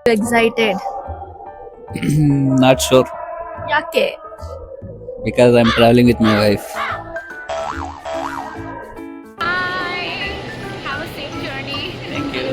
Excited. Not sure Yake? because I'm traveling with my wife. Bye. Have a safe journey. Thank you.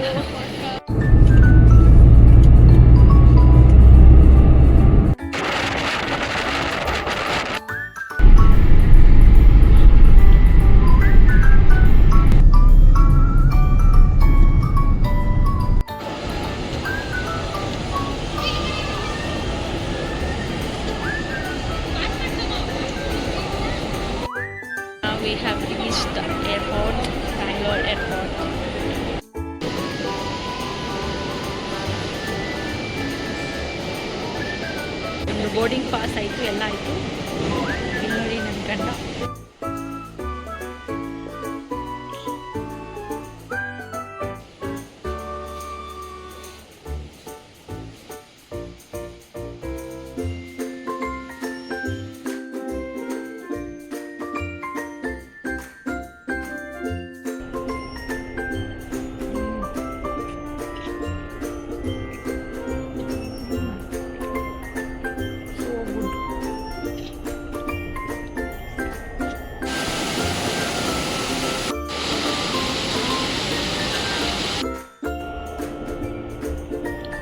Now we have reached the airport, Bangalore airport. ಒಂದು boarding pass ಆಯಿತು ಎಲ್ಲ ಆಯಿತು. ಇಲ್ಲಿ ನೋಡಿ ನನ್ನ ಗಂಡ.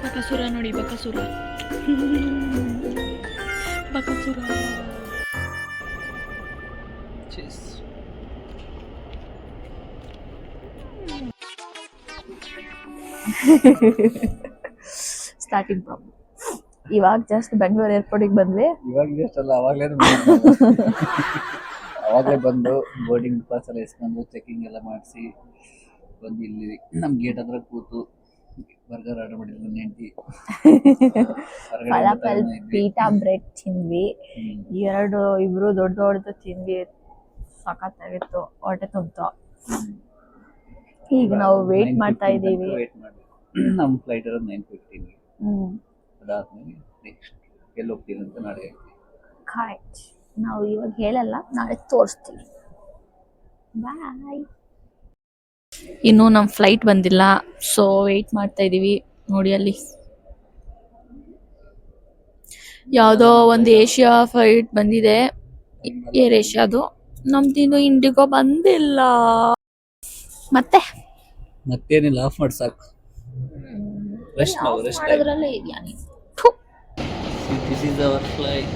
ಬಕಸುರ ನೋಡಿ, ಬಕಸುರ ಬಕಸುರ. Cheers. Starting from. ಇವಾಗ ಜಸ್ಟ್ ಬೆಂಗಳೂರು ಏರ್ಪೋರ್ಟಿಗೆ ಬಂದ್ವಿ. ಇವಾಗ ಜಸ್ಟ್ ಅಲ್ಲ, ಅವಾಗಲೇ ಬಂದು ಬೋರ್ಡಿಂಗ್ ಪಾಸ್ ಎಲ್ಲ ಇಸ್ಕೊಂಡು ಚೆಕಿಂಗ್ ಎಲ್ಲ ಮಾಡಿಸಿ ಬಂದು ಇಲ್ಲಿ ನಮ್ಮ ಗೇಟ್ ಹತ್ರ ಕೂತು ಬರ್ಗರ್ ಆರ್ಡರ್ ಮಾಡಿದ್ರು ನೆಂಟಿ. ಫಲಾಫಲ್ ಪೀಟಾ ಬ್ರೆಡ್ ತಿಂದ್ವಿ. ಇಬ್ರು ದೊಡ್ಡ ದೊಡ್ಡದು ತಿಂದ್ವಿ. ಸಖತ್ತಾಗಿತ್ತು, ಹೊಟ್ಟೆ ತುಂಬಿತು. ಈಗ ನಾವು ವೇಟ್ ಮಾಡ್ತಾ ಇದ್ದೀವಿ. ನಮ್ಮ ಫ್ಲೈಟ್ ಇರೋದು 9:15. ಅದಾದ್ಮೇಲೆ ನೆಕ್ಸ್ಟ್ ಎಲ್ಲಿ ಹೋಗ್ತೀವಿ ಅಂತ ನಾಳೆ ಹೇಳ್ತೀವಿ. ಕರೆಕ್ಟ್. ನಾವು ಇವಾಗ ಹೇಳಲ್ಲ, ನಾಳೆ ತೋರಿಸ್ತೀವಿ. ಬಾಯ್. ಇನ್ನು ನಮ್ಮ ಫ್ಲೈಟ್ ಬಂದಿಲ್ಲ, ಸೊ ವೇಟ್ ಮಾಡ್ತಾ ಇದೀವಿ. ನೋಡಿ ಅಲ್ಲಿ ಯಾವುದೋ ಒಂದು ಏಷ್ಯಾ ಫ್ಲೈಟ್ ಬಂದಿದೆ, ಏರ್ ಏಷ್ಯಾದು. ನಮ್ದಿನ್ನು ಇಂಡಿಗೋ ಬಂದಿಲ್ಲ. ಮತ್ತೇನಿಲ್ಲ, ಆಫ್ ಮಾಡಿ ಸಾಕು. ರೆಸ್ಟ್ ನಾವು ರೆಸ್ಟ್ ಮಾಡೋದ್ರಲ್ಲೇ ಇದೆಯಾ ನೀನು? This is our flight.